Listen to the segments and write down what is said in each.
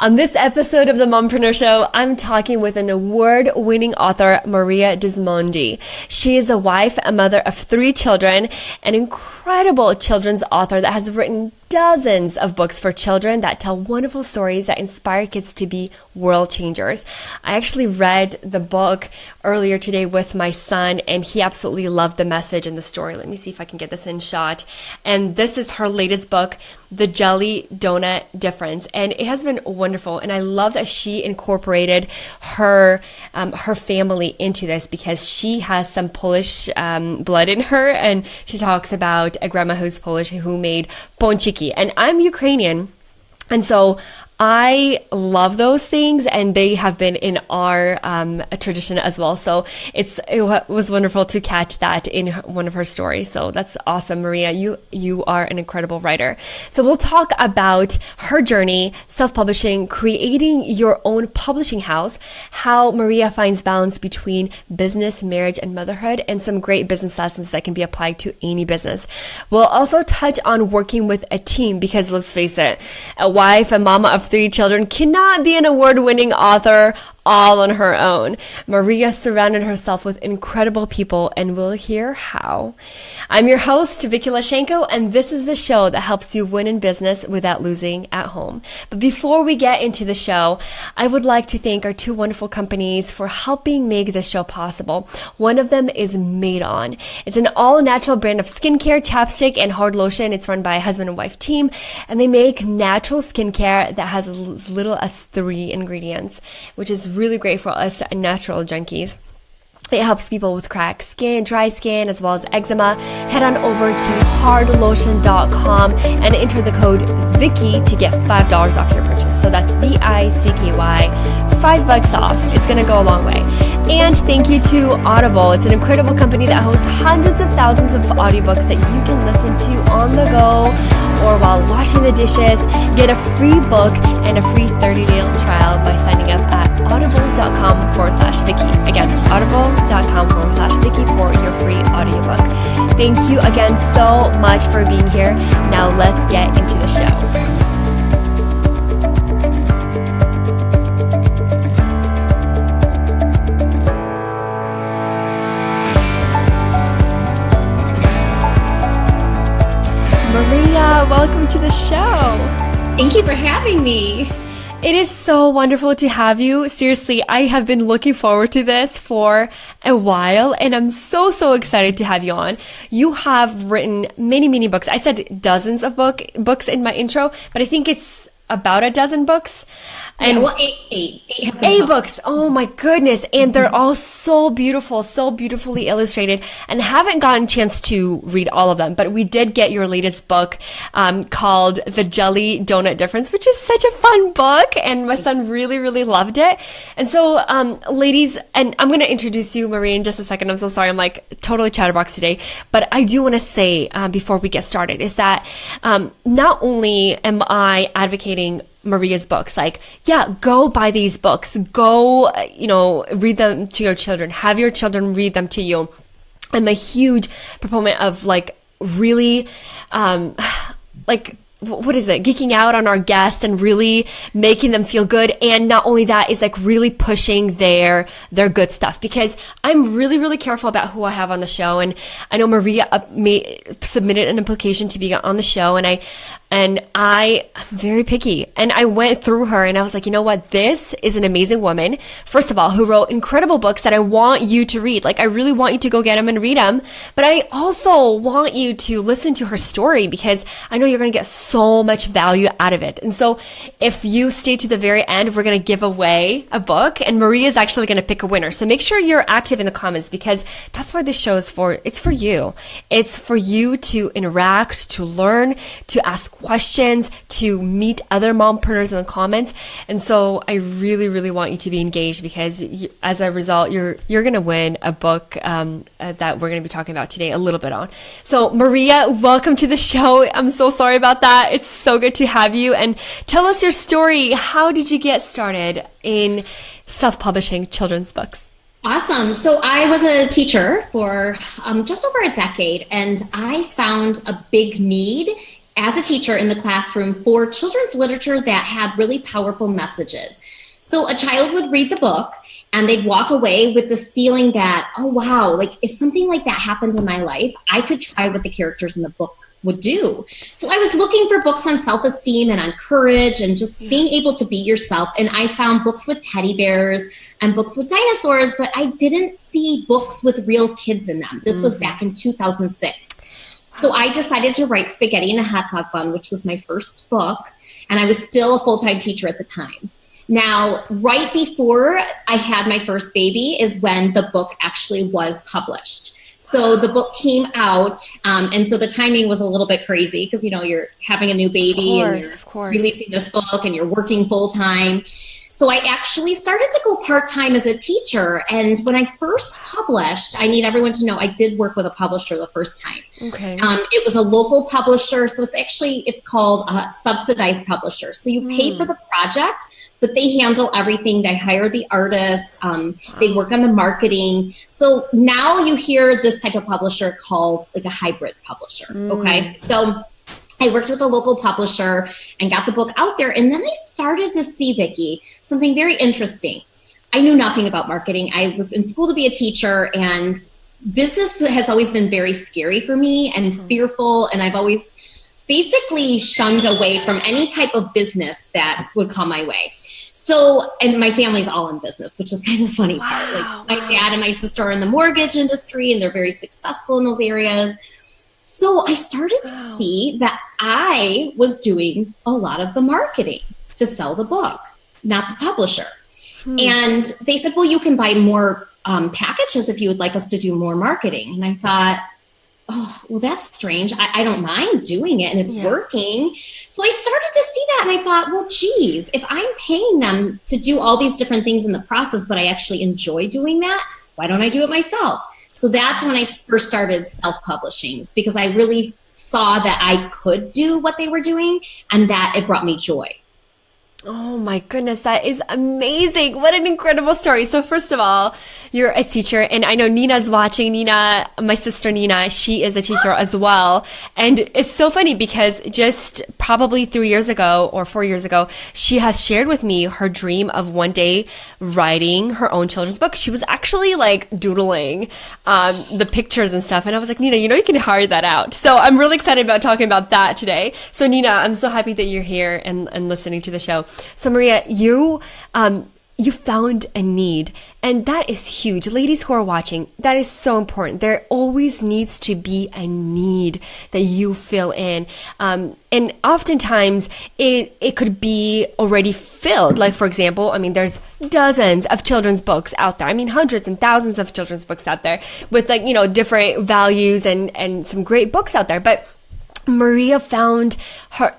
On this episode of the Mompreneur Show, I'm talking with an award-winning author, Maria Dismondy. She is a wife, a mother of 3 children, an incredible children's author that has written dozens of books for children that tell wonderful stories that inspire kids to be world changers. I actually read the book earlier today with my son, and he absolutely loved the message and the story. Let me see if I can get this in shot. And this is her latest book, The Jelly Donut Difference. And it has been wonderful. And I love that she incorporated her family into this because she has some Polish blood in her. And she talks about a grandma who's Polish who made pączki. And I'm Ukrainian. And so I love those things, and they have been in our tradition as well. So it was wonderful to catch that in one of her stories. So that's awesome, Maria. You are an incredible writer. So we'll talk about her journey, self-publishing, creating your own publishing house, how Maria finds balance between business, marriage, and motherhood, and some great business lessons that can be applied to any business. We'll also touch on working with a team because let's face it, a wife, a mama of 3 children cannot be an award-winning author all on her own. Maria surrounded herself with incredible people, and we'll hear how. I'm your host, Vicky Lashenko, and this is the show that helps you win in business without losing at home. But before we get into the show, I would like to thank our 2 wonderful companies for helping make this show possible. One of them is Made On. It's an all-natural brand of skincare, chapstick, and hard lotion. It's run by a husband and wife team, and they make natural skincare that has as little as 3 ingredients, which is really great for us natural junkies. It helps people with cracked skin, dry skin, as well as eczema. Head on over to hardlotion.com and enter the code Vicky to get $5 off your purchase. So that's VICKY, $5 off. It's going to go a long way. And thank you to Audible. It's an incredible company that hosts hundreds of thousands of audiobooks that you can listen to on the go or while washing the dishes. Get a free book and a free 30-day trial by signing up at audible.com/Vicky. Again, audible.com/Vicky for your free audiobook. Thank you again so much for being here. Now let's get into the show. Maria, welcome to the show. Thank you for having me. It is so wonderful to have you. Seriously, I have been looking forward to this for a while, and I'm so excited to have you on. You have written many books. I said dozens of books in my intro, but I think it's about a dozen books. And yeah, well, eight books. Oh my goodness. And they're all so beautiful, so beautifully illustrated, and haven't gotten a chance to read all of them. But we did get your latest book called The Jelly Donut Difference, which is such a fun book. And my son really loved it. And so, ladies, and I'm going to introduce you, Marie, in just a second. I'm so sorry. I'm like totally chatterbox today. But I do want to say before we get started is that not only am I advocating Maria's books, like, yeah, go buy these books, go, read them to your children, have your children read them to you. I'm a huge proponent of really, what is it? Geeking out on our guests and really making them feel good. And not only that is really pushing their good stuff, because I'm really careful about who I have on the show. And I know Maria submitted an application to be on the show, and I'm very picky. And I went through her and I was like, you know what? This is an amazing woman, first of all, who wrote incredible books that I want you to read. I really want you to go get them and read them. But I also want you to listen to her story because I know you're going to get so much value out of it. And so if you stay to the very end, we're going to give away a book, and Maria is actually going to pick a winner. So make sure you're active in the comments, because that's why this show is for. It's for you. It's for you to interact, to learn, to ask questions, to meet other mompreneurs in the comments. And so I really want you to be engaged, because as a result, you're going to win a book that we're going to be talking about today a little bit on. So Maria, welcome to the show. I'm so sorry about that. It's so good to have you. And tell us your story. How did you get started in self-publishing children's books? Awesome. So I was a teacher for just over a decade, and I found a big need as a teacher in the classroom for children's literature that had really powerful messages. So a child would read the book and they'd walk away with this feeling that, oh, wow, like if something like that happened in my life, I could try what the characters in the book would do. So I was looking for books on self-esteem and on courage and just being able to be yourself. And I found books with teddy bears and books with dinosaurs, but I didn't see books with real kids in them. This was back in 2006. So I decided to write Spaghetti in a Hot Dog Bun, which was my first book. And I was still a full-time teacher at the time. Now, right before I had my first baby is when the book actually was published. So the book came out, and so the timing was a little bit crazy because, you know, you're having a new baby and you're releasing this book and you're working full time. So I actually started to go part-time as a teacher. And when I first published, I need everyone to know I did work with a publisher the first time. Okay. It was a local publisher. So it's called a subsidized publisher. So you pay for the project, but they handle everything. They hire the artist. They work on the marketing. So now you hear this type of publisher called like a hybrid publisher. Okay. So I worked with a local publisher and got the book out there. And then I started to see, Vicky, something very interesting. I knew nothing about marketing. I was in school to be a teacher, and business has always been very scary for me and fearful. And I've always basically shunned away from any type of business that would come my way. So, and my family's all in business, which is kind of the funny part. Like my dad and my sister are in the mortgage industry and they're very successful in those areas. So I started to see that I was doing a lot of the marketing to sell the book, not the publisher. And they said, well, you can buy more packages if you would like us to do more marketing. And I thought, oh, well, that's strange. I don't mind doing it and it's working. So I started to see that and I thought, well, geez, if I'm paying them to do all these different things in the process, but I actually enjoy doing that, why don't I do it myself? So that's when I first started self-publishing, because I really saw that I could do what they were doing and that it brought me joy. Oh my goodness, that is amazing. What an incredible story. So first of all, you're a teacher, and I know Nina's watching. Nina, my sister Nina, she is a teacher as well. And it's so funny because just probably 3 years ago or 4 years ago, she has shared with me her dream of one day writing her own children's book. She was actually like doodling the pictures and stuff. And I was like, Nina, you know, you can hire that out. So I'm really excited about talking about that today. So Nina, I'm so happy that you're here and listening to the show. So Maria, you found a need, and that is huge. Ladies who are watching, that is so important. There always needs to be a need that you fill in. And oftentimes it could be already filled. Like, for example, I mean, there's dozens of children's books out there. I mean, hundreds and thousands of children's books out there with, like, you know, different values and some great books out there. But Maria found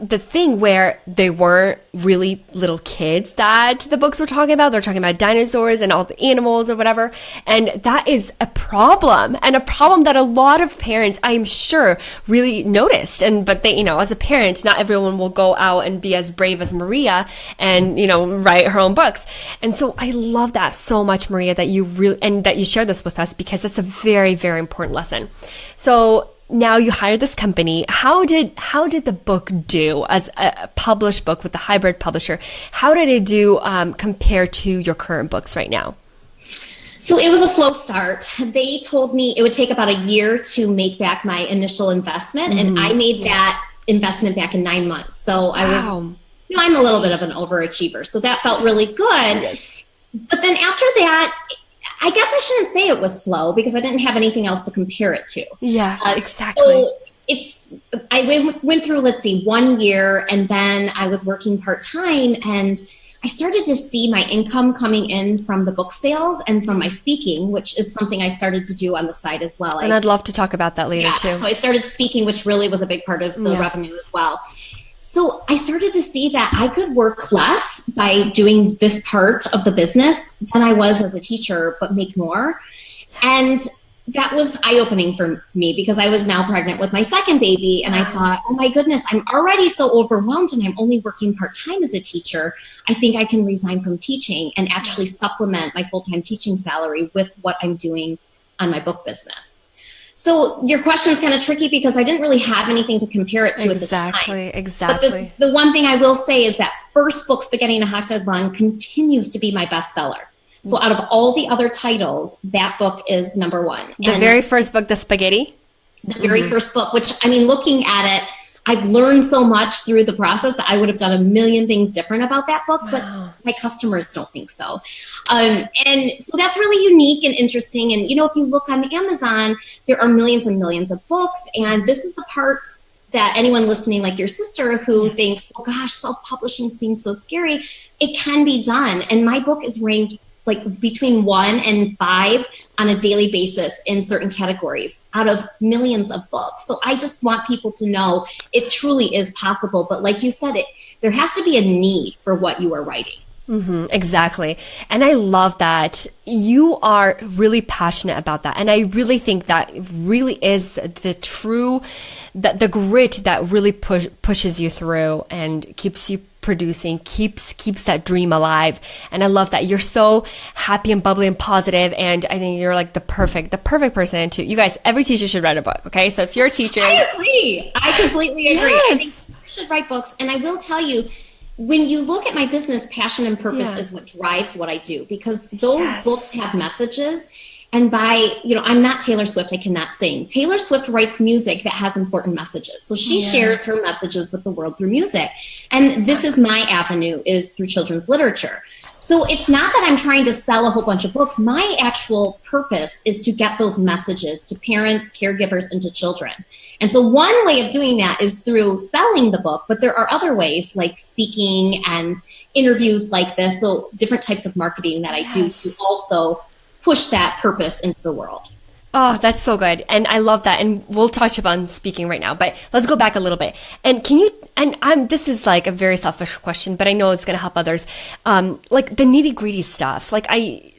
the thing where they weren't really little kids that the books were talking about. They're talking about dinosaurs and all the animals or whatever. And that is a problem, and a problem that a lot of parents, I'm sure, really noticed. But they, you know, as a parent, not everyone will go out and be as brave as Maria and, you know, write her own books. And so I love that so much, Maria, that you really, and that you share this with us, because it's a very, very important lesson. So now you hired this company. How did the book do as a published book with the hybrid publisher? How did it do compared to your current books right now? So it was a slow start. They told me it would take about a year to make back my initial investment, and I made that investment back in 9 months. So I was, you know, I'm a little bit of an overachiever, so that felt really good. Yes. But then after that, I guess I shouldn't say it was slow, because I didn't have anything else to compare it to. Yeah, exactly. So I went through, let's see, 1 year, and then I was working part-time, and I started to see my income coming in from the book sales and from my speaking, which is something I started to do on the side as well. And I'd love to talk about that later too. So I started speaking, which really was a big part of the revenue as well. So I started to see that I could work less by doing this part of the business than I was as a teacher, but make more. And that was eye-opening for me, because I was now pregnant with my second baby. And I thought, oh my goodness, I'm already so overwhelmed and I'm only working part-time as a teacher. I think I can resign from teaching and actually supplement my full-time teaching salary with what I'm doing on my book business. So your question is kind of tricky because I didn't really have anything to compare it to at the time. Exactly. But the one thing I will say is that first book, Spaghetti in a Hot Dog Bun, continues to be my bestseller. So out of all the other titles, that book is number one. The very first book, The Spaghetti? The very first book, which, I mean, looking at it, I've learned so much through the process that I would have done a million things different about that book, but my customers don't think so. And so that's really unique and interesting. And, if you look on Amazon, there are millions and millions of books. And this is the part that anyone listening, like your sister, who thinks, well, gosh, self-publishing seems so scary. It can be done. And my book is ranked like between 1 and 5 on a daily basis in certain categories out of millions of books. So I just want people to know it truly is possible. But like you said, there has to be a need for what you are writing. Exactly. And I love that you are really passionate about that. And I really think that really is the grit that really pushes you through and keeps you producing, keeps that dream alive. And I love that you're so happy and bubbly and positive. And I think you're like the perfect person to, you guys, every teacher should write a book. Okay. So if you're a teacher. I agree. I completely agree. Yes. I think you should write books. And I will tell you, when you look at my business, passion and purpose is what drives what I do, because those books have messages. And I'm not Taylor Swift. I cannot sing. Taylor Swift writes music that has important messages. So she shares her messages with the world through music. And this is my avenue, is through children's literature. So it's not that I'm trying to sell a whole bunch of books. My actual purpose is to get those messages to parents, caregivers, and to children. And so one way of doing that is through selling the book, but there are other ways like speaking and interviews like this. So different types of marketing that I do to also push that purpose into the world. Oh, that's so good. And I love that. And we'll touch upon speaking right now, but let's go back a little bit. And this is like a very selfish question, but I know it's going to help others. Like the nitty gritty stuff. Like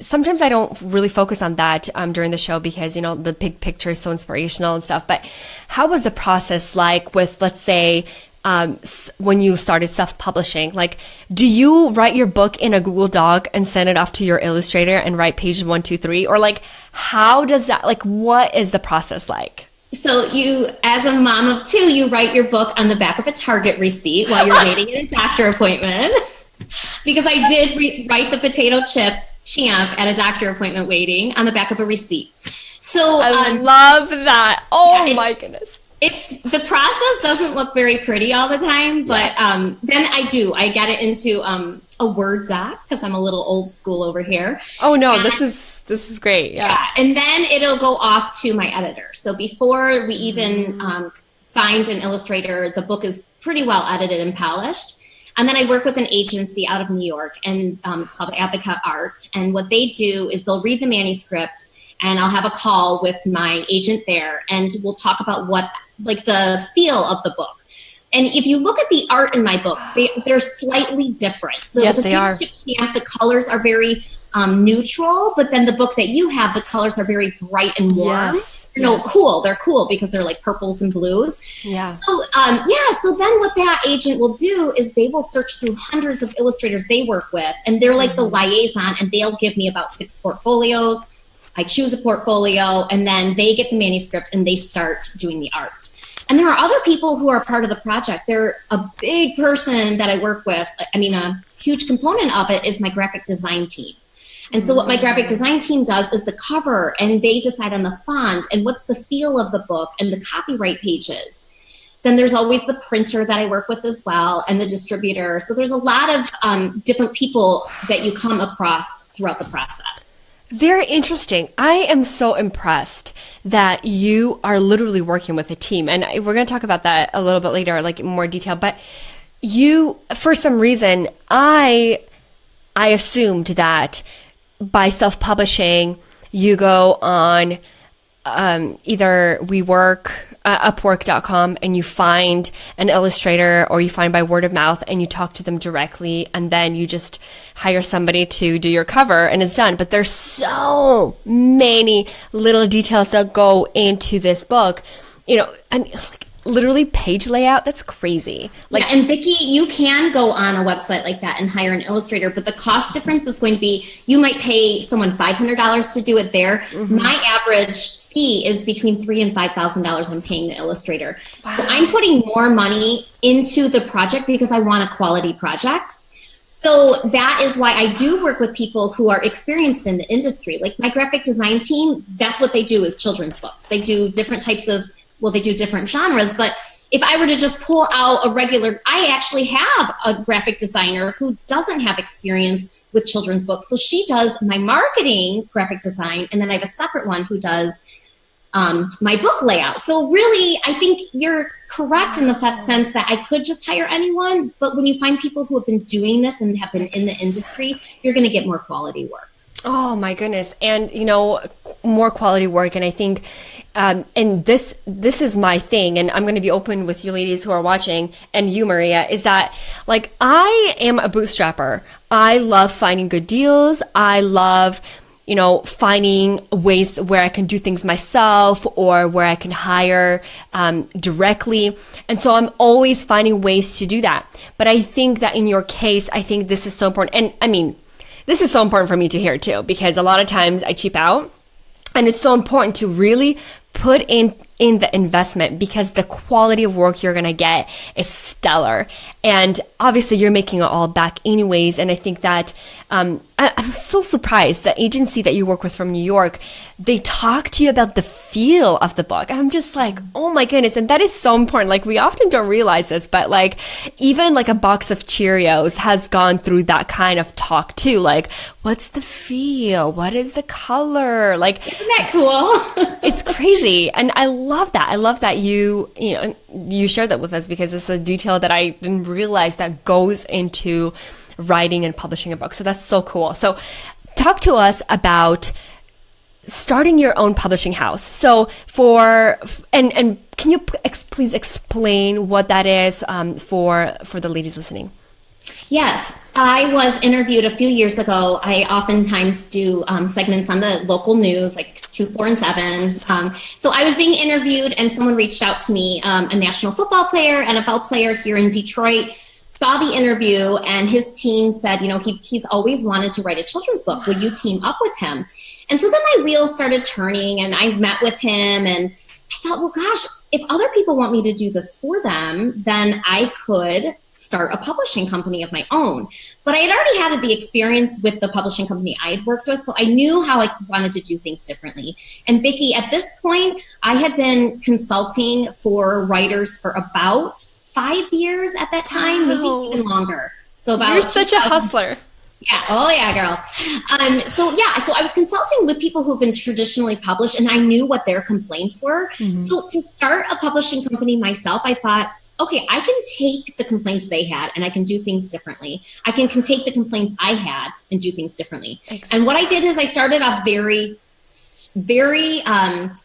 sometimes I don't really focus on that, during the show because, the big picture is so inspirational and stuff. But how was the process like with, let's say, when you started self-publishing? Like, do you write your book in a Google Doc and send it off to your illustrator and write pages 1, 2, 3? Or like, how does that, like, what is the process like? So you, as a mom of 2, you write your book on the back of a Target receipt while you're waiting at a doctor appointment. Because I did write the potato chip champ at a doctor appointment waiting on the back of a receipt. So I love that. Oh my goodness. The process doesn't look very pretty all the time, but then I get it into a Word doc because I'm a little old school over here. Oh no, and this is great. Yeah. And then it'll go off to my editor. So before we even find an illustrator, the book is pretty well edited and polished. And then I work with an agency out of New York, and it's called Advocate Art. And what they do is they'll read the manuscript, and I'll have a call with my agent there, and we'll talk about the feel of the book. And if you look at the art in my books, they're slightly different. So yes, they are. The colors are very neutral, but then the book that you have, the colors are very bright and warm. Cool. They're cool because they're like purples and blues. Yeah. So, so then what that agent will do is they will search through hundreds of illustrators they work with, and they're like the liaison, and they'll give me about 6 portfolios. I choose a portfolio, and then they get the manuscript and they start doing the art. And there are other people who are part of the project. They're a big person that I work with. I mean, a huge component of it is my graphic design team. And so what my graphic design team does is the cover, and they decide on the font and what's the feel of the book and the copyright pages. Then there's always the printer that I work with as well, and the distributor. So there's a lot of different people that you come across throughout the process. Very interesting. I am so impressed that you are literally working with a team. And we're going to talk about that a little bit later, like in more detail. But you, for some reason, I assumed that by self-publishing, you go on either Upwork.com, and you find an illustrator, or you find by word of mouth and you talk to them directly, and then you just hire somebody to do your cover and it's done. But there's so many little details that go into this book. I mean, literally page layout. That's crazy. Like, yeah, and Vicky, you can go on a website like that and hire an illustrator, but the cost difference is going to be, you might pay someone $500 to do it there. My average fee is between $3,000 and $5,000 I'm paying the illustrator. Wow. So I'm putting more money into the project because I want a quality project. So that is why I do work with people who are experienced in the industry. Like my graphic design team, that's what they do, is children's books. They do different types of, well, they do different genres, but if I were to just pull out a regular, I actually have a graphic designer who doesn't have experience with children's books. So she does my marketing graphic design, and then I have a separate one who does my book layout. So really, I think you're correct in the sense that I could just hire anyone, but when you find people who have been doing this and have been in the industry, you're going to get more quality work. Oh my goodness. And more quality work. And I think, and this is my thing, and I'm going to be open with you ladies who are watching, and you, Maria, is that like, I am a bootstrapper. I love finding good deals. I love, finding ways where I can do things myself or where I can hire directly. And so I'm always finding ways to do that. But I think that in your case, I think this is so important. And I mean, this is so important for me to hear too, because a lot of times I cheap out, and it's so important to really put in the investment, because the quality of work you're going to get is stellar. And obviously you're making it all back anyways. And I think that I'm so surprised, the agency that you work with from New York, they talk to you about the feel of the book. I'm just like, oh my goodness. And that is so important. Like, we often don't realize this, but like, even like a box of Cheerios has gone through that kind of talk too. Like, what's the feel? What is the color? Like, isn't that cool? It's crazy. And I love that. I love that you shared that with us, because it's a detail that I didn't realize that goes into writing and publishing a book. So that's so cool. So talk to us about starting your own publishing house. So and can you please explain what that is for the ladies listening? Yes, I was interviewed a few years ago. I oftentimes do segments on the local news, like 2, 4, and 7. So I was being interviewed, and someone reached out to me, a national football player, NFL player here in Detroit, saw the interview, and his team said, he's always wanted to write a children's book. Will you team up with him? And so then my wheels started turning, and I met with him, and I thought, well, gosh, if other people want me to do this for them, then I could start a publishing company of my own. But I had already had the experience with the publishing company I had worked with, so I knew how I wanted to do things differently. And Vicky, at this point, I had been consulting for writers for about 5 years at that time, maybe even longer. So about You're such a hustler. Yeah. Oh yeah, girl. So I was consulting with people who've been traditionally published, and I knew what their complaints were. Mm-hmm. So to start a publishing company myself, I thought, okay, I can take the complaints they had and I can do things differently. I can take the complaints I had and do things differently. Exactly. And what I did is I started off very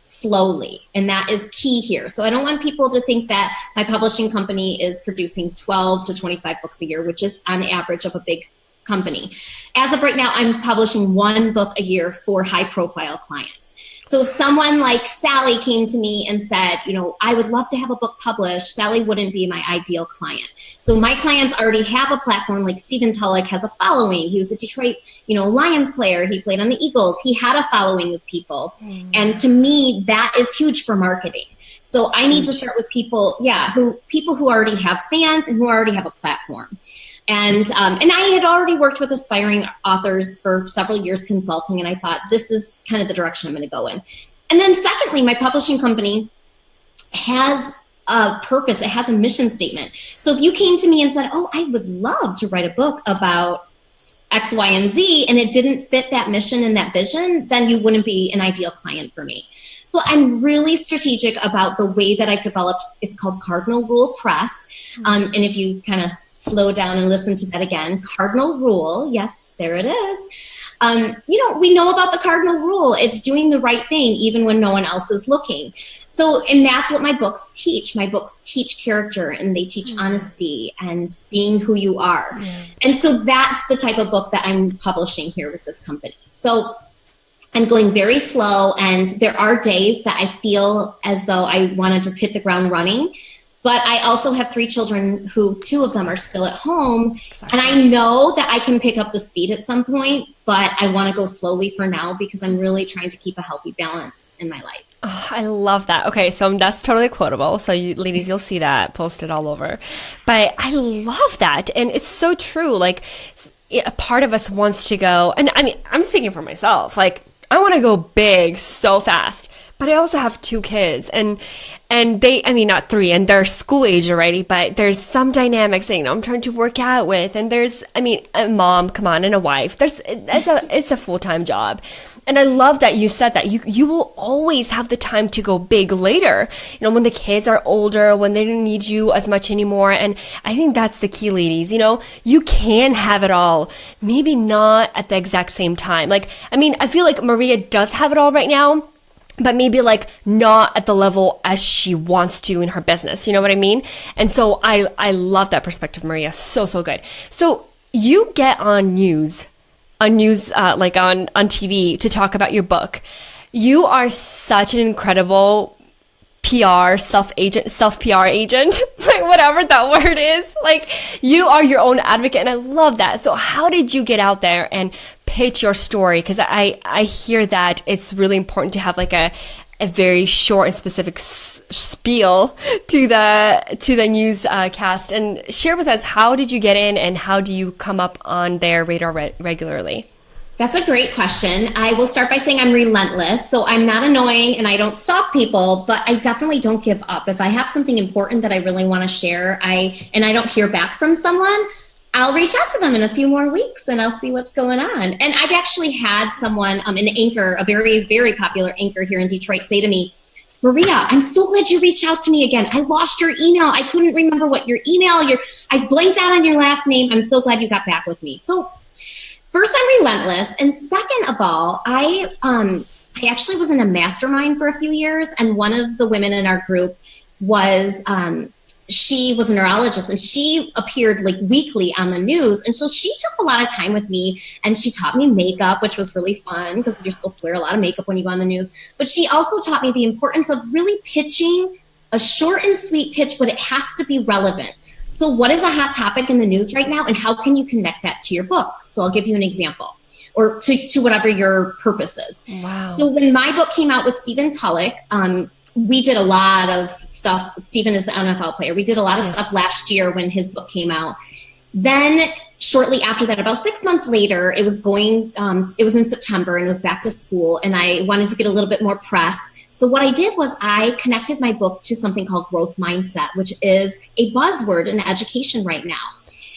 slowly, and that is key here. So I don't want people to think that my publishing company is producing 12 to 25 books a year, which is on average of a big company. As of right now, I'm publishing 1 book a year for high profile clients. So if someone like Sally came to me and said, I would love to have a book published, Sally wouldn't be my ideal client. So my clients already have a platform. Like Stephen Tulloch has a following. He was a Detroit, Lions player. He played on the Eagles. He had a following of people. Mm. And to me, that is huge for marketing. So I need to start with people who already have fans and who already have a platform. And I had already worked with aspiring authors for several years consulting, and I thought this is kind of the direction I'm going to go in. And then secondly, my publishing company has a purpose. It has a mission statement. So if you came to me and said, oh, I would love to write a book about X, Y, and Z, and it didn't fit that mission and that vision, then you wouldn't be an ideal client for me. So I'm really strategic about the way that I've developed. It's called Cardinal Rule Press. And if you kind of slow down and listen to that again, Cardinal Rule, yes, there it is. We know about the Cardinal Rule. It's doing the right thing even when no one else is looking. So, and that's what my books teach. My books teach character, and they teach honesty and being who you are. Yeah. And so that's the type of book that I'm publishing here with this company. So I'm going very slow, and there are days that I feel as though I want to just hit the ground running. But I also have 3 children who 2 of them are still at home. And I know that I can pick up the speed at some point, but I want to go slowly for now because I'm really trying to keep a healthy balance in my life. Oh, I love that. Okay, so that's totally quotable. So you ladies, you'll see that posted all over. But I love that. And it's so true. Like a part of us wants to go, and I mean, I'm speaking for myself. Like I want to go big so fast. But I also have 2 kids and they, I mean, not 3 and they're school age already, but there's some dynamics that, I'm trying to work out with. And there's, I mean, a mom, come on, and a wife. It's a full-time job. And I love that you said that you will always have the time to go big later, when the kids are older, when they don't need you as much anymore. And I think that's the key, ladies. You can have it all, maybe not at the exact same time. Like, I mean, I feel like Maria does have it all right now, but maybe like not at the level as she wants to in her business. You know what I mean? And so I love that perspective, Maria. So, so good. So you get on news, like on TV to talk about your book. You are such an incredible self-PR agent, like whatever that word is. Like you are your own advocate and I love that. So how did you get out there and pitch your story? Because I hear that it's really important to have like a very short and specific spiel to the newscast. And share with us, how did you get in and how do you come up on their radar regularly? That's a great question. I will start by saying I'm relentless. So I'm not annoying and I don't stalk people, but I definitely don't give up. If I have something important that I really want to share, and I don't hear back from someone, I'll reach out to them in a few more weeks and I'll see what's going on. And I've actually had someone, an anchor, a very, very popular anchor here in Detroit, say to me, Maria, I'm so glad you reached out to me again. I lost your email. I couldn't remember what your email, I blanked out on your last name. I'm so glad you got back with me. So first, I'm relentless. And second of all, I actually was in a mastermind for a few years. And one of the women in our group was, she was a neurologist and she appeared like weekly on the news. And so she took a lot of time with me and she taught me makeup, which was really fun because you're supposed to wear a lot of makeup when you go on the news. But she also taught me the importance of really pitching a short and sweet pitch, but it has to be relevant. So what is a hot topic in the news right now and how can you connect that to your book? So I'll give you an example or to whatever your purpose is. Wow. So when my book came out with Stephen Tulloch, we did a lot of stuff. Stephen is the NFL player. We did a lot of stuff last year when his book came out. Then shortly after that, about 6 months later, it was in September and it was back to school and I wanted to get a little bit more press. So what I did was I connected my book to something called growth mindset, which is a buzzword in education right now.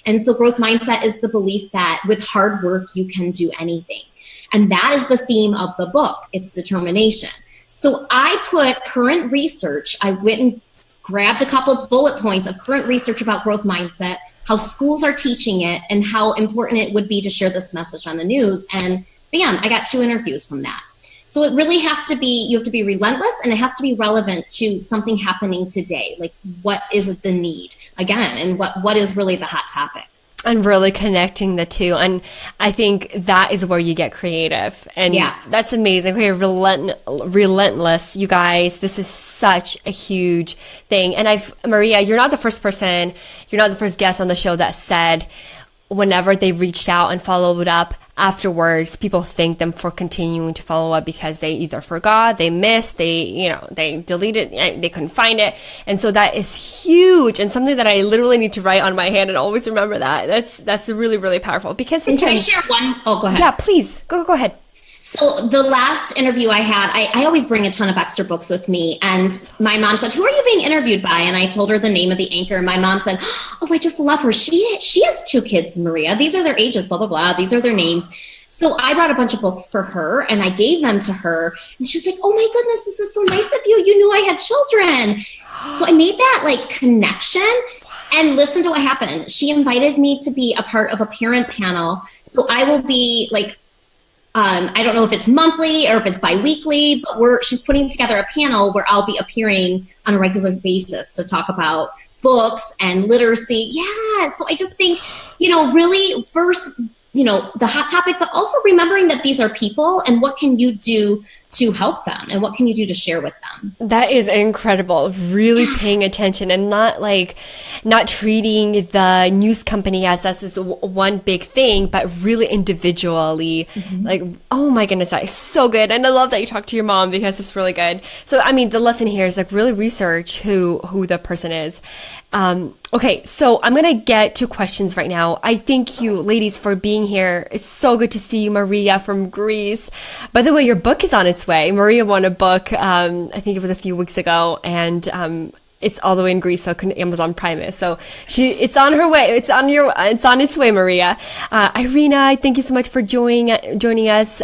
And so growth mindset is the belief that with hard work, you can do anything. And that is the theme of the book. It's determination. So I put current research, I went and grabbed a couple of bullet points of current research about growth mindset, how schools are teaching it, and how important it would be to share this message on the news. And bam, I got 2 interviews from that. So it really has to be, you have to be relentless and it has to be relevant to something happening today. Like what is the need again, and what is really the hot topic? And really connecting the two. And I think that is where you get creative. And that's amazing. Okay, relentless, you guys. This is such a huge thing. And Maria, you're not the first guest on the show that said whenever they reached out and followed up afterwards, people thank them for continuing to follow up because they either forgot, they missed, they deleted, they couldn't find it. And so that is huge and something that I literally need to write on my hand and always remember that. That's really, really powerful because sometimes... Can I share one? Oh, go ahead. Yeah, please. Go ahead. So the last interview I had, I always bring a ton of extra books with me. And my mom said, who are you being interviewed by? And I told her the name of the anchor. And my mom said, oh, I just love her. She has 2 kids, Maria. These are their ages, blah, blah, blah. These are their names. So I brought a bunch of books for her and I gave them to her. And she was like, oh my goodness, this is so nice of you. You knew I had children. So I made that like connection. And listen to what happened. She invited me to be a part of a parent panel. So I will be like, I don't know if it's monthly or if it's biweekly, but she's putting together a panel where I'll be appearing on a regular basis to talk about books and literacy. Yeah. So I just think, really first the hot topic, but also remembering that these are people and what can you do to help them and what can you do to share with them. That is incredible. Really paying attention and not treating the news company as this one big thing, but really individually. Like, oh my goodness, that is so good. And I love that you talk to your mom because it's really good. So, I mean, the lesson here is like really research who the person is. Okay, so I'm going to get to questions right now. I thank you, ladies, for being here. It's so good to see you, Maria from Greece. By the way, your book is on its way. Maria won a book, I think it was a few weeks ago, and it's all the way in Greece, so Amazon Prime it. So it's on her way. It's on its way, Maria. Irina, thank you so much for joining us.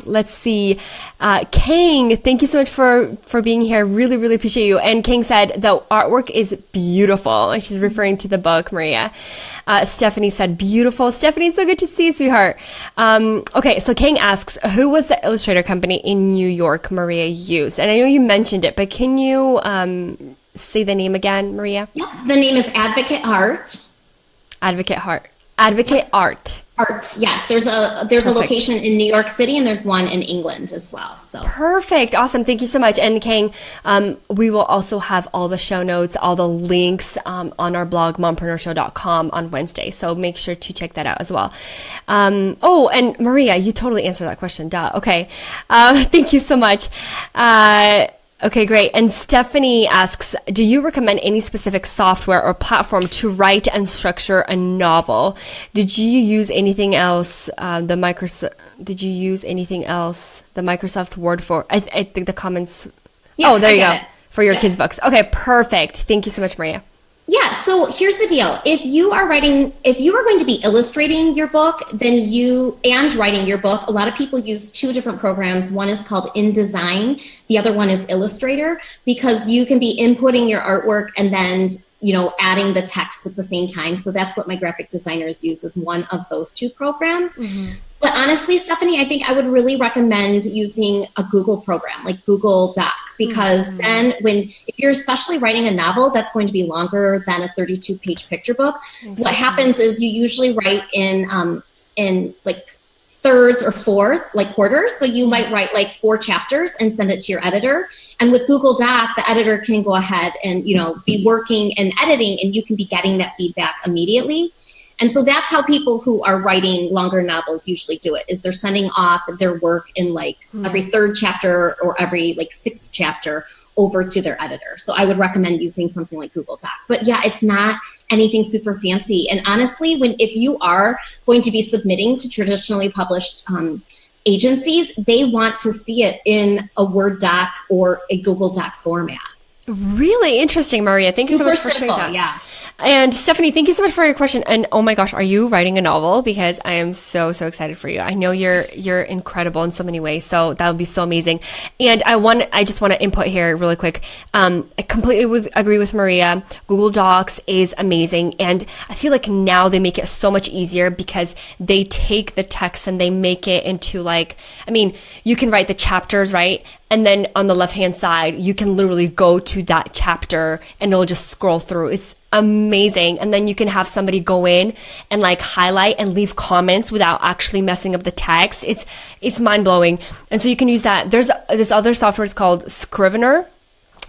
Let's see. Kang, thank you so much for being here. Really, really appreciate you. And Kang said the artwork is beautiful. And she's referring to the book, Maria. Stephanie said, beautiful. Stephanie, so good to see you, sweetheart. Okay, so Kang asks, who was the illustrator company in New York Maria used? And I know you mentioned it, but can you say the name again, Maria? Yeah, the name is Advocate Art. Advocate Art. Art, yes. There's a location in New York City and there's one in England as well. So perfect, awesome. Thank you so much. And Kang, we will also have all the show notes, all the links on our blog mompreneurshow.com on Wednesday. So make sure to check that out as well. Oh, and Maria, you totally answered that question. Duh. Okay, thank you so much. Okay, great. And Stephanie asks, do you recommend any specific software or platform to write and structure a novel? Did you use anything else? The Microsoft Word for? I think the comments. Yeah, oh, there you go. For your kids' books. Okay, perfect. Thank you so much, Maria. Yeah, so here's the deal. If you are going to be illustrating your book, and writing your book, a lot of people use two different programs. One is called InDesign. The other one is Illustrator, because you can be inputting your artwork and then, adding the text at the same time. So that's what my graphic designers use, is one of those two programs. But honestly, Stephanie, I think I would really recommend using a Google program like Google Doc, because then if you're especially writing a novel that's going to be longer than a 32-page picture book, what happens is you usually write in like thirds or fourths, like quarters. So you might write like 4 chapters and send it to your editor. And with Google Doc, the editor can go ahead and, be working and editing, and you can be getting that feedback immediately. And so that's how people who are writing longer novels usually do it, is they're sending off their work in like every 3rd chapter or every like 6th chapter over to their editor. So I would recommend using something like Google Doc. But yeah, it's not anything super fancy. And honestly, if you are going to be submitting to traditionally published agencies, they want to see it in a Word doc or a Google Doc format. Really interesting, Maria. Thank you so much for sharing that. Yeah. And Stephanie, thank you so much for your question. And oh my gosh, are you writing a novel? Because I am so excited for you. I know you're incredible in so many ways. So that would be so amazing. And I just want to input here really quick. I completely agree with Maria. Google Docs is amazing. And I feel like now they make it so much easier because they take the text and they make it into you can write the chapters, right? And then on the left-hand side, you can literally go to that chapter and it'll just scroll through. It's amazing. And then you can have somebody go in and highlight and leave comments without actually messing up the text. It's mind-blowing. And so you can use that. There's this other software, it's called Scrivener.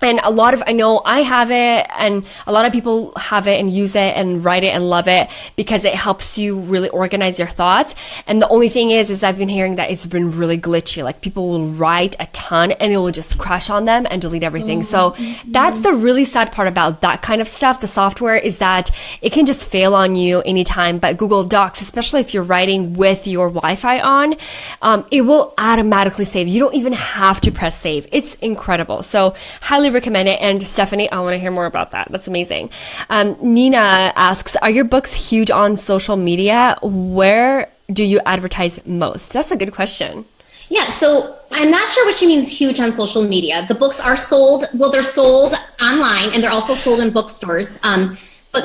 And I know I have it, and a lot of people have it and use it and write it and love it because it helps you really organize your thoughts. And the only thing is I've been hearing that it's been really glitchy. Like people will write a ton and it will just crash on them and delete everything. So that's the really sad part about that kind of stuff. The software is that it can just fail on you anytime. But Google Docs, especially if you're writing with your Wi-Fi on, it will automatically save. You don't even have to press save. It's incredible. So highly recommend it. And Stephanie, I want to hear more about that. That's amazing. Nina asks, are your books huge on social media? Where do you advertise most? That's a good question. Yeah, so I'm not sure what she means huge on social media. The books are sold, they're sold online and they're also sold in bookstores. But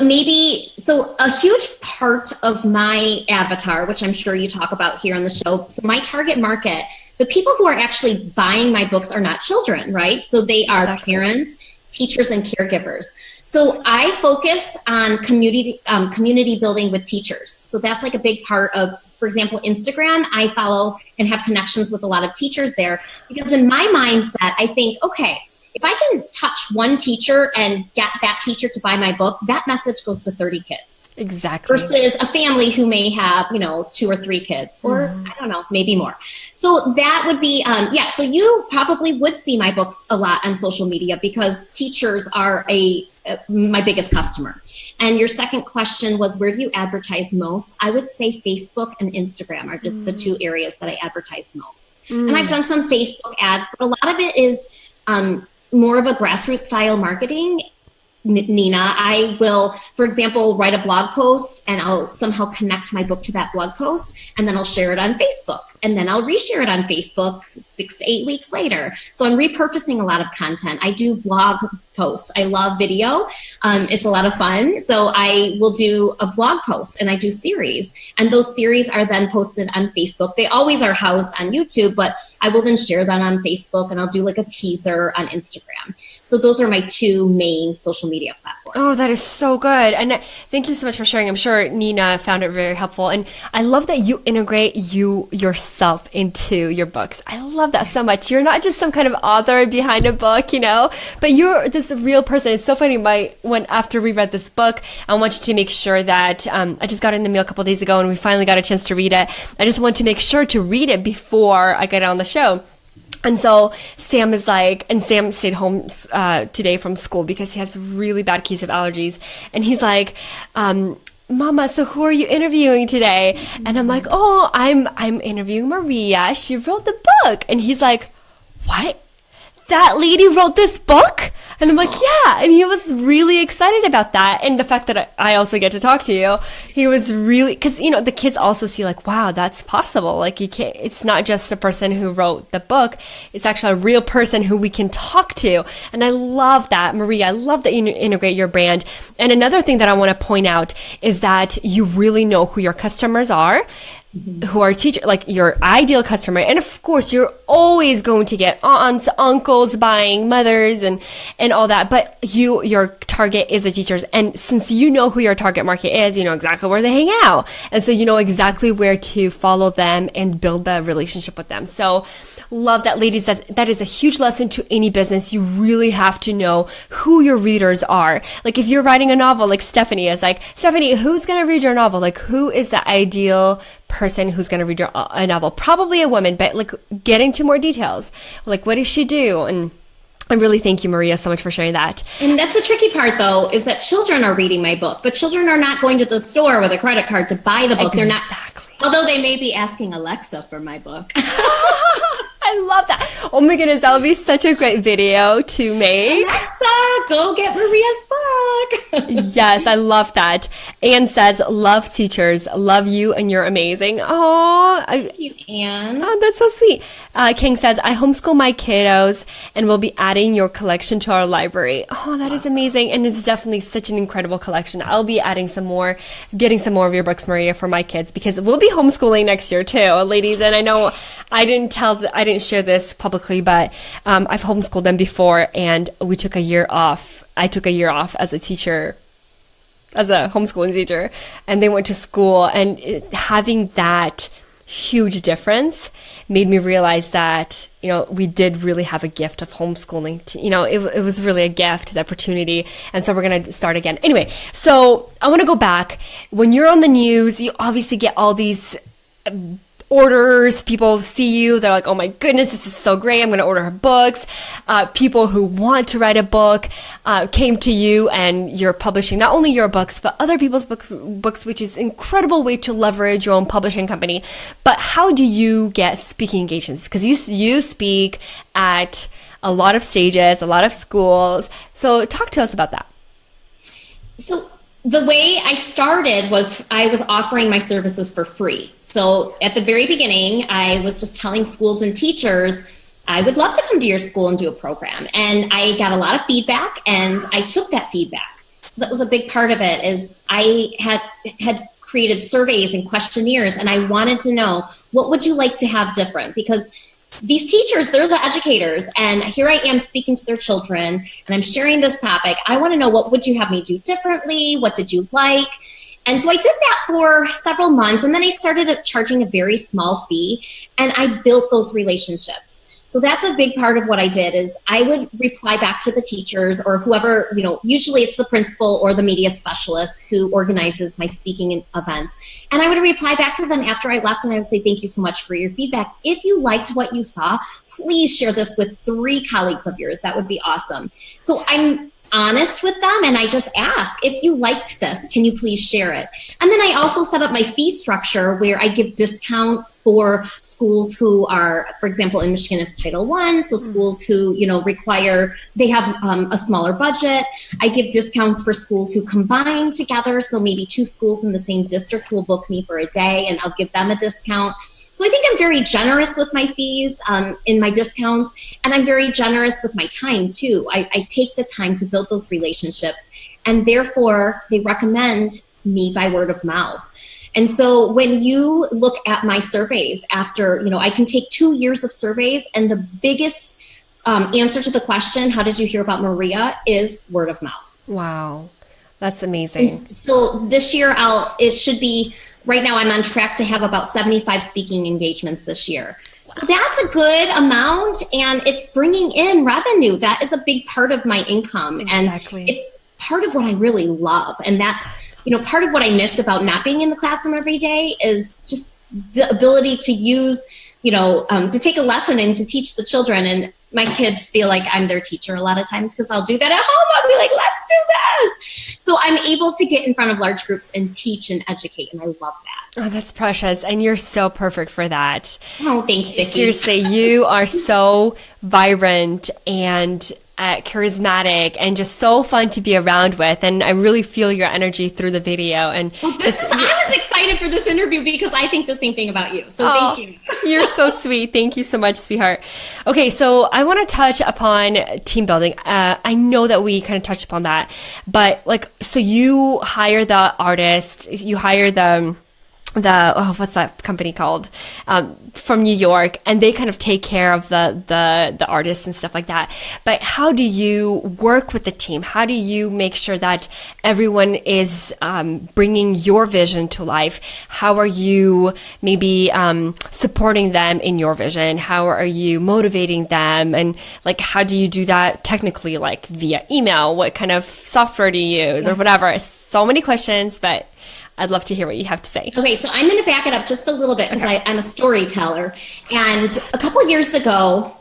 so a huge part of my avatar, which I'm sure you talk about here on the show, so my target market, the people who are actually buying my books are not children, right? So they are parents, teachers and caregivers. So I focus on community building with teachers. So that's like a big part of, for example, Instagram. I follow and have connections with a lot of teachers there because in my mindset, I think, okay, if I can touch one teacher and get that teacher to buy my book, that message goes to 30 kids. Exactly. Versus a family who may have, 2 or 3 kids, or I don't know, maybe more. So that would be, so you probably would see my books a lot on social media because teachers are my biggest customer. And your second question was, where do you advertise most? I would say Facebook and Instagram are the 2 areas that I advertise most. And I've done some Facebook ads, but a lot of it is more of a grassroots style marketing. Nina, I will, for example, write a blog post and I'll somehow connect my book to that blog post and then I'll share it on Facebook and then I'll reshare it on Facebook 6 to 8 weeks later. So I'm repurposing a lot of content. I do vlog posts. I love video. It's a lot of fun. So I will do a vlog post and I do series and those series are then posted on Facebook. They always are housed on YouTube, but I will then share them on Facebook and I'll do like a teaser on Instagram. So those are my 2 main social media platforms. Oh, that is so good. And thank you so much for sharing. I'm sure Nina found it very helpful. And I love that you integrate yourself into your books. I love that so much. You're not just some kind of author behind a book, but you're this real person. It's so funny. When after we read this book, I want you to make sure that I just got it in the mail a couple of days ago and we finally got a chance to read it. I just want to make sure to read it before I get on the show. And so Sam is like, and Sam stayed home today from school because he has a really bad case of allergies. And he's like, Mama, so who are you interviewing today? And I'm like, oh, I'm interviewing Maria. She wrote the book. And he's like, what? That lady wrote this book? And I'm like, yeah. And he was really excited about that. And the fact that I also get to talk to you, he was really, because, the kids also see like, wow, that's possible. Like it's not just a person who wrote the book. It's actually a real person who we can talk to. And I love that, Maria. I love that you integrate your brand. And another thing that I want to point out is that you really know who your customers are. Who are teachers, like your ideal customer. And of course, you're always going to get aunts, uncles buying, mothers, and all that. But your target is the teachers. And since you know who your target market is, you know exactly where they hang out. And so you know exactly where to follow them and build the relationship with them. So love that, ladies. That is a huge lesson to any business. You really have to know who your readers are. Like if you're writing a novel, like Stephanie is like, Stephanie, who's going to read your novel? Like who is the ideal person who's going to read a novel? Probably a woman, but like getting to more details. Like what does she do? And I really thank you, Maria, so much for sharing that. And that's the tricky part, though, is that children are reading my book, but children are not going to the store with a credit card to buy the book. Exactly. They're not, although they may be asking Alexa for my book. I love that. Oh my goodness, that would be such a great video to make. Alexa, go get Maria's book. Yes, I love that. Anne says, love teachers, love you, and you're amazing. Oh, thank you, Anne. Oh, that's so sweet. King says, I homeschool my kiddos and will be adding your collection to our library. Oh, that is amazing. And it's definitely such an incredible collection. I'll be adding getting some more of your books, Maria, for my kids because we'll be homeschooling next year too, ladies. And I know I didn't share this publicly, but I've homeschooled them before and we took a year off. I took a year off as a teacher, as a homeschooling teacher, and they went to school, and having that huge difference made me realize that, we did really have a gift of homeschooling. It was really a gift, the opportunity. And so we're going to start again. Anyway, so I want to go back. When you're on the news, you obviously get all these orders. People see you, they're like, oh my goodness, this is so great, I'm going to order her books. People who want to write a book came to you, and you're publishing not only your books but other people's books, which is an incredible way to leverage your own publishing company. But how do you get speaking engagements? Because you speak at a lot of stages, a lot of schools. So talk to us about that. So the way I started was I was offering my services for free. So at the very beginning, I was just telling schools and teachers, I would love to come to your school and do a program. And I got a lot of feedback, and I took that feedback. So that was a big part of it, is I had created surveys and questionnaires, and I wanted to know, what would you like to have different? Because these teachers, they're the educators, and here I am speaking to their children, and I'm sharing this topic. I want to know, what would you have me do differently? What did you like? And so I did that for several months, and then I started charging a very small fee, and I built those relationships. So that's a big part of what I did, is I would reply back to the teachers or whoever, usually it's the principal or the media specialist who organizes my speaking events. And I would reply back to them after I left, and I would say, thank you so much for your feedback. If you liked what you saw, please share this with 3 colleagues of yours. That would be awesome. So I'm honest with them, and I just ask, if you liked this, can you please share it? And then I also set up my fee structure where I give discounts for schools who are, for example, in Michigan it's Title I, so schools who they have a smaller budget. I give discounts for schools who combine together, so maybe 2 schools in the same district will book me for a day, and I'll give them a discount. So I think I'm very generous with my fees in my discounts, and I'm very generous with my time too. I take the time to build those relationships, and therefore they recommend me by word of mouth. And so when you look at my surveys after, I can take 2 years of surveys, and the biggest answer to the question, how did you hear about Maria, is word of mouth. Wow. That's amazing. And so this year it should be, right now I'm on track to have about 75 speaking engagements this year. So that's a good amount, and it's bringing in revenue. That is a big part of my income. Exactly. And it's part of what I really love. And that's, part of what I miss about not being in the classroom every day is just the ability to use, to take a lesson and to teach the children. And my kids feel like I'm their teacher a lot of times, because I'll do that at home. I'll be like, let's do this. So I'm able to get in front of large groups and teach and educate, and I love that. Oh, that's precious. And you're so perfect for that. Oh, thanks, Vicky. Seriously, you are so vibrant and charismatic and just so fun to be around with. And I really feel your energy through the video. And I was excited for this interview because I think the same thing about you. So thank you. You're so sweet. Thank you so much, sweetheart. Okay, so I want to touch upon team building. I know that we kind of touched upon that, but so you hire the artist, you hire the what's that company called, from New York, and they kind of take care of the artists and stuff like that. But how do you work with the team? How do you make sure that everyone is bringing your vision to life? How are you maybe supporting them in your vision? How are you motivating them? And how do you do that technically, via email? What kind of software do you use or whatever? So many questions, but I'd love to hear what you have to say. Okay, so I'm going to back it up just a little bit because I'm a storyteller. And a couple years ago,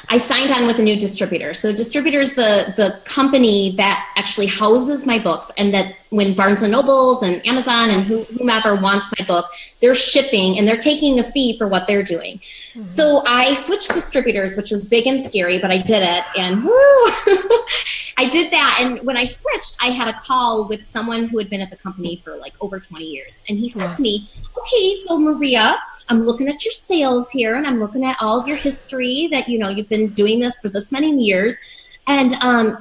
I signed on with a new distributor. So distributor is the company that actually houses my books, and that when Barnes & Nobles and Amazon and whomever wants my book, they're shipping and they're taking a fee for what they're doing. Mm-hmm. So I switched distributors, which was big and scary, but I did it, and I did that. And when I switched, I had a call with someone who had been at the company for over 20 years. And he said to me, okay, so Maria, I'm looking at your sales here, and I'm looking at all of your history that, you've been doing this for this many years. And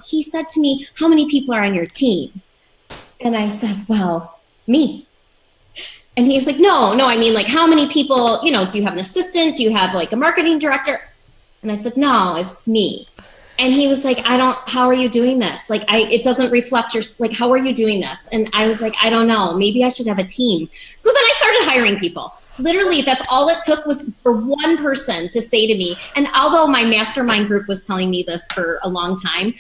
he said to me, how many people are on your team? And I said, well, me. And he's like, no, I mean, how many people, do you have an assistant? Do you have a marketing director? And I said, no, it's me. And he was like, how are you doing this? It doesn't reflect your, how are you doing this? And I was like, I don't know, maybe I should have a team. So then I started hiring people. Literally, that's all it took was for one person to say to me. And although my mastermind group was telling me this for a long time,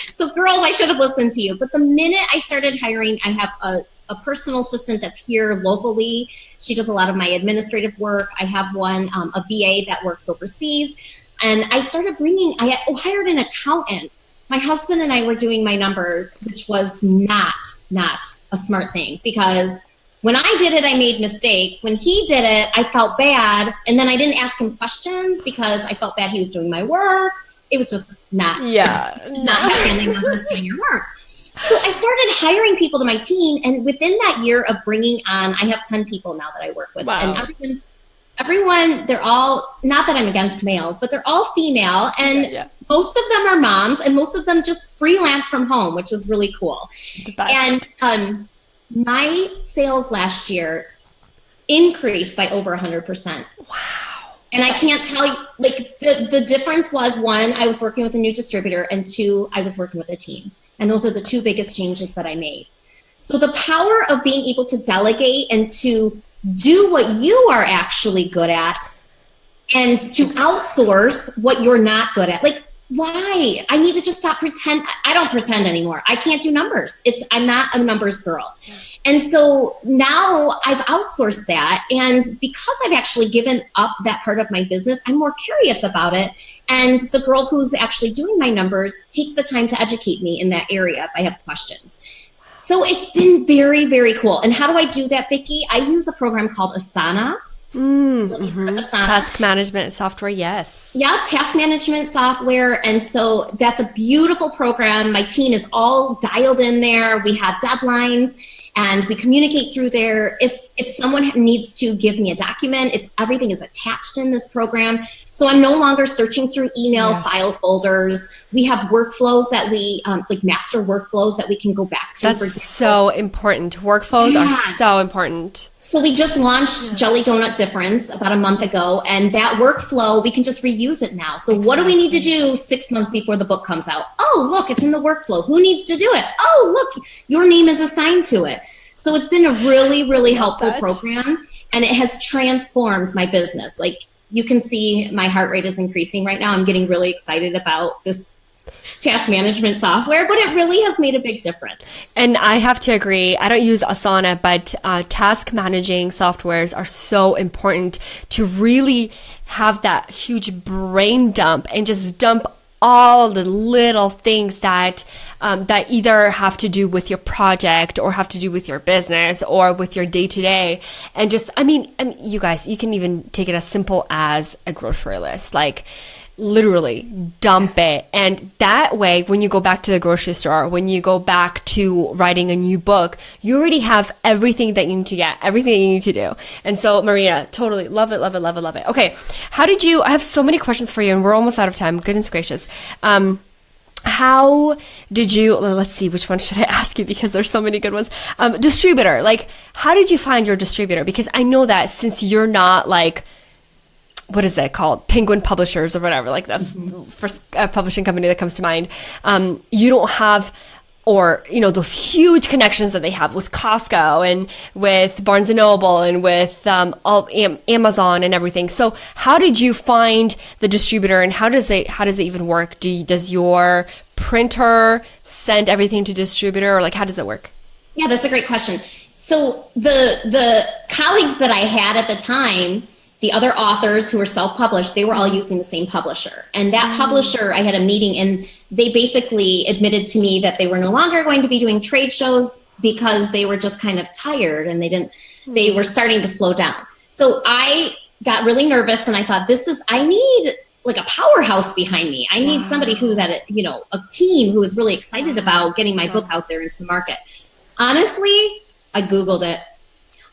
so girls, I should have listened to you. But the minute I started hiring, I have a personal assistant that's here locally. She does a lot of my administrative work. I have one, a VA that works overseas. And I started I hired an accountant. My husband and I were doing my numbers, which was not a smart thing, because when I did it, I made mistakes. When he did it, I felt bad. And then I didn't ask him questions because I felt bad he was doing my work. It was just not family members doing your work. So I started hiring people to my team. And within that year of bringing on, I have 10 people now that I work with. Wow. And everyone, they're all, not that I'm against males, but they're all female. And most of them are moms, and most of them just freelance from home, which is really cool. And my sales last year increased by over 100%. Wow. And I can't tell you, like the difference was, one, I was working with a new distributor, and two, I was working with a team. And those are the two biggest changes that I made. So the power of being able to delegate and to do what you are actually good at and to outsource what you're not good at. Like, why? I need to just stop pretend. I don't pretend anymore. I can't do numbers. I'm not a numbers girl. And so now I've outsourced that. And because I've actually given up that part of my business, I'm more curious about it. And the girl who's actually doing my numbers takes the time to educate me in that area if I have questions. So it's been very, very cool. And how do I do that, Vicky? I use a program called Asana. Asana. Task management software, yes. Yeah, task management software. And so that's a beautiful program. My team is all dialed in there. We have deadlines and we communicate through there. If someone needs to give me a document, everything is attached in this program. So I'm no longer searching through email file folders. We have workflows that we, like master workflows that we can go back to. That's so important. Workflows are so important. So we just launched Jelly Donut Difference about a month ago, and that workflow, we can just reuse it now. So what do we need to do 6 months before the book comes out? Oh, look, it's in the workflow. Who needs to do it? Oh, look, your name is assigned to it. So it's been a really, really helpful program, and it has transformed my business. Like, you can see my heart rate is increasing right now. I'm getting really excited about this task management software, but it really has made a big difference. And I have to agree. I don't use Asana, but task managing softwares are so important to really have that huge brain dump and just dump all the little things that that either have to do with your project or have to do with your business or with your day to day. And just, I mean, you guys, you can even take it as simple as a grocery list. Like, literally dump it. And that way, when you go back to the grocery store, when you go back to writing a new book, you already have everything that you need to get, everything that you need to do. And so, Maria, totally love it, love it, love it, love it. Okay. I have so many questions for you and we're almost out of time. Goodness gracious. How did you, let's see, which one should I ask you? Because there's so many good ones. Distributor, like, how did you find your distributor? Because I know that since you're not like, what is that called? Penguin Publishers or whatever. Like, that's the first publishing company that comes to mind. You don't have, or, you know, those huge connections that they have with Costco and with Barnes & Noble and with Amazon and everything. So how did you find the distributor, and how does it even work? Does your printer send everything to distributor, or like, how does it work? Yeah, that's a great question. So the colleagues that I had at the time, the other authors who were self-published, they were all using the same publisher. And that publisher, I had a meeting and they basically admitted to me that they were no longer going to be doing trade shows because they were just kind of tired and they were starting to slow down. So I got really nervous and I thought, I need like a powerhouse behind me. I need somebody a team who is really excited about getting my book out there into the market. Honestly, I Googled it.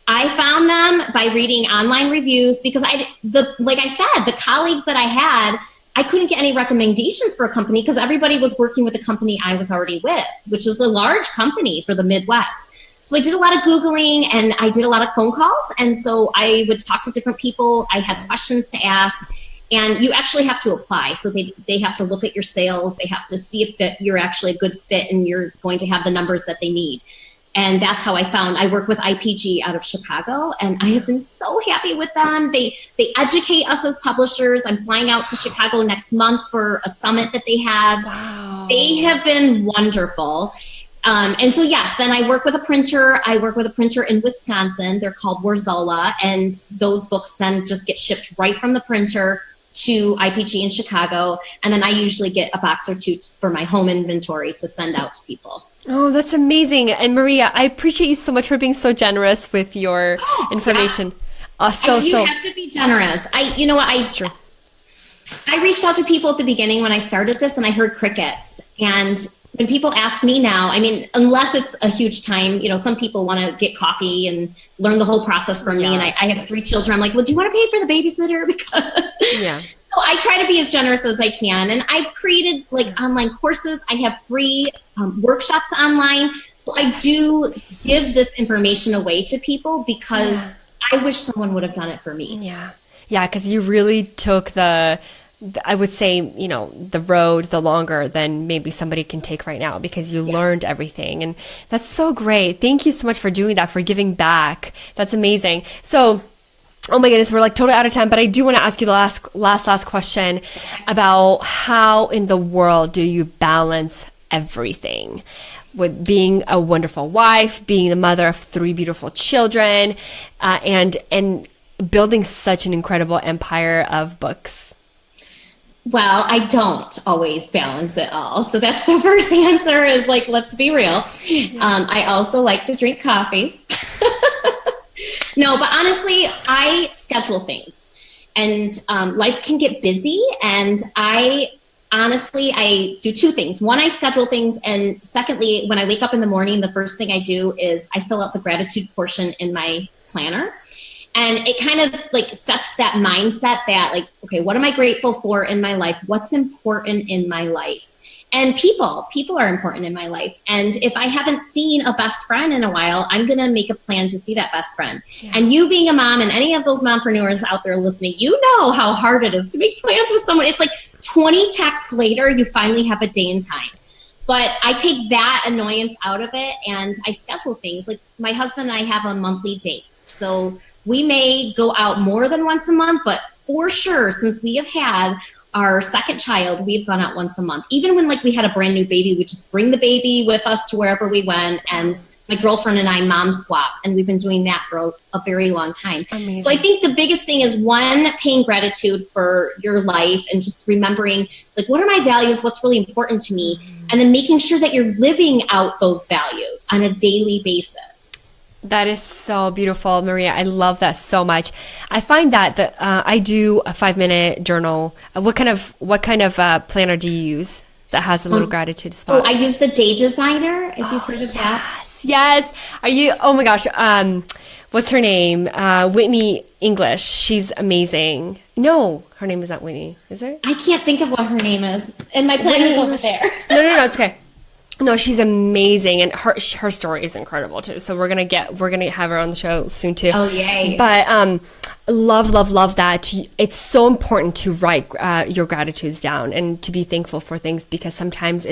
I found them by reading online reviews because like I said, the colleagues that I had, I couldn't get any recommendations for a company because everybody was working with the company I was already with, which was a large company for the Midwest. So I did a lot of Googling and I did a lot of phone calls. And so I would talk to different people. I had questions to ask, and you actually have to apply. So they have to look at your sales. They have to see if you're actually a good fit and you're going to have the numbers that they need. And that's how I work with IPG out of Chicago, and I have been so happy with them. They educate us as publishers. I'm flying out to Chicago next month for a summit that they have. Wow. They have been wonderful. And so, yes, then I work with a printer. I work with a printer in Wisconsin. They're called Warzola, and those books then just get shipped right from the printer to IPG in Chicago. And then I usually get a box or two for my home inventory to send out to people. Oh, that's amazing. And Maria, I appreciate you so much for being so generous with your information. Yeah. You have to be generous. It's true. I reached out to people at the beginning when I started this and I heard crickets. And when people ask me now, I mean, unless it's a huge time, some people want to get coffee and learn the whole process from me. And I have 3 children. I'm like, well, do you want to pay for the babysitter? Because so I try to be as generous as I can. And I've created like online courses. I have free workshops online. So I do give this information away to people because I wish someone would have done it for me. Yeah. Yeah, because you really took I would say, the road the longer than maybe somebody can take right now because you learned everything. And that's so great. Thank you so much for doing that, for giving back. That's amazing. So, oh my goodness, we're like totally out of time, but I do want to ask you the last question about how in the world do you balance everything with being a wonderful wife, being the mother of 3 beautiful children, and building such an incredible empire of books? Well, I don't always balance it all. So that's the first answer is like, let's be real. I also like to drink coffee. No, but honestly, I schedule things and life can get busy. And I do 2 things. One, I schedule things. And secondly, when I wake up in the morning, the first thing I do is I fill out the gratitude portion in my planner. And it kind of like sets that mindset that like, okay, what am I grateful for in my life? What's important in my life? And people are important in my life. And if I haven't seen a best friend in a while, I'm going to make a plan to see that best friend. Yeah. And you being a mom and any of those mompreneurs out there listening, you know how hard it is to make plans with someone. It's like 20 texts later, you finally have a day and time. But I take that annoyance out of it and I schedule things. Like my husband and I have a monthly date. So we may go out more than once a month, but for sure, since we have had our second child, we've gone out once a month. Even when like we had a brand new baby, we just bring the baby with us to wherever we went. And my girlfriend and I mom swapped, and we've been doing that for a very long time. Amazing. So I think the biggest thing is one, paying gratitude for your life and just remembering like, what are my values? What's really important to me? And then making sure that you're living out those values on a daily basis. That is so beautiful, Maria. I love that so much. I find that I do a 5-minute journal. What kind of planner do you use that has a little gratitude spot? Oh, I use the Day Designer. If you've heard of that. Yes. Are you? Oh my gosh. What's her name? Whitney English. She's amazing. No, her name is not Whitney. Is it? I can't think of what her name is, and my planner's over there. No, it's okay. No, she's amazing, and her story is incredible too. So we're gonna have her on the show soon too. Oh yay! But love that. It's so important to write your gratitudes down and to be thankful for things, because sometimes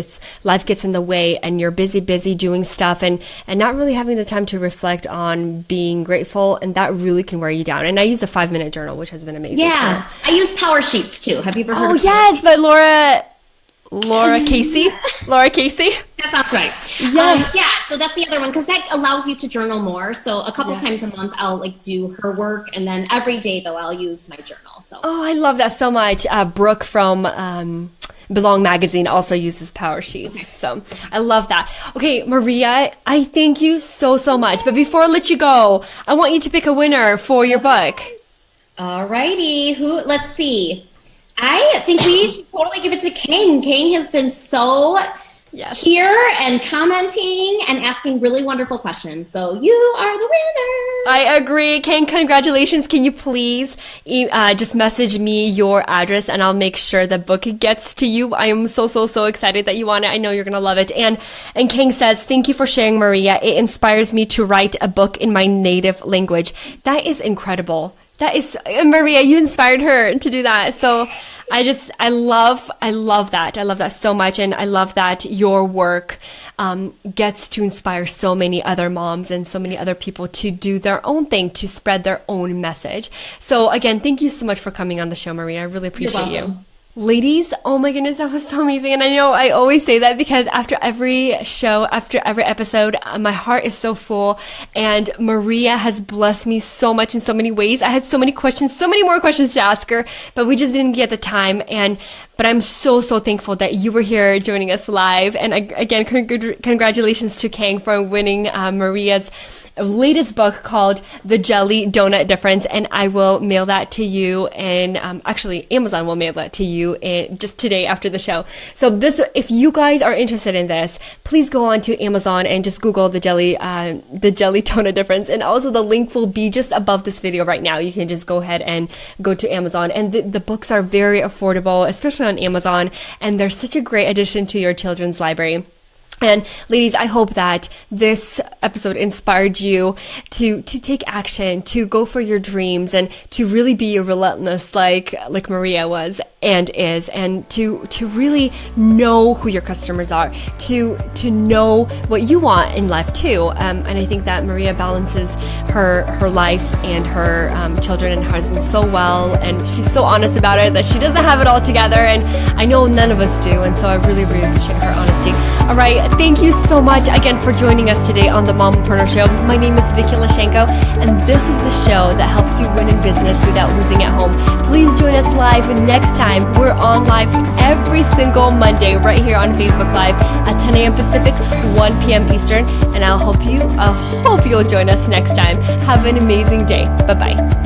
life gets in the way and you're busy doing stuff and not really having the time to reflect on being grateful, and that really can wear you down. And I use the 5-minute journal, which has been amazing. Yeah, I use Power Sheets too. Have you ever heard of Power Sheets? By Laura Casey. Laura Casey. That sounds right. Yes. Yeah, so that's the other one, because that allows you to journal more. So a couple times a month, I'll like do her work, and then every day though, I'll use my journal. So. Oh, I love that so much. Brooke from Belong Magazine also uses Power Sheets. So I love that. Okay, Maria, I thank you so much. But before I let you go, I want you to pick a winner for your book. All righty. Let's see. I think we should totally give it to Kang. Kang has been so here and commenting and asking really wonderful questions. So you are the winner. I agree. Kang, congratulations. Can you please just message me your address and I'll make sure the book gets to you. I am so excited that you want it. I know you're going to love it. And Kang says, thank you for sharing, Maria. It inspires me to write a book in my native language. That is incredible. That is, Maria, you inspired her to do that. So I love that. I love that so much. And I love that your work gets to inspire so many other moms and so many other people to do their own thing, to spread their own message. So again, thank you so much for coming on the show, Maria. I really appreciate you. Ladies, oh my goodness, that was so amazing. And I know I always say that because after every show, after every episode, my heart is so full, and Maria has blessed me so much in so many ways. I had so many questions, so many more questions to ask her, but we just didn't get the time. But I'm so thankful that you were here joining us live. And again, congratulations to Kang for winning Maria's latest book called The Jelly Donut Difference, and I will mail that to you, and actually Amazon will mail that to you just today after the show. So if you guys are interested in this, please go on to Amazon and just Google the jelly donut difference, and also the link will be just above this video right now. You can just go ahead and go to Amazon, and the books are very affordable, especially on Amazon, and they're such a great addition to your children's library. And ladies, I hope that this episode inspired you to take action, to go for your dreams, and to really be relentless like Maria was and is, and to really know who your customers are, to know what you want in life too. And I think that Maria balances her life and her children and husband so well, and she's so honest about it that she doesn't have it all together, and I know none of us do, and so I really, really appreciate her honesty. All right, thank you so much again for joining us today on the Mompreneur Show. My name is Vicky Lashenko, and this is the show that helps you win in business without losing at home. Please join us live next time. We're on live every single Monday right here on Facebook Live at 10 a.m. Pacific, 1 p.m. Eastern, and I hope you'll join us next time. Have an amazing day. Bye-bye.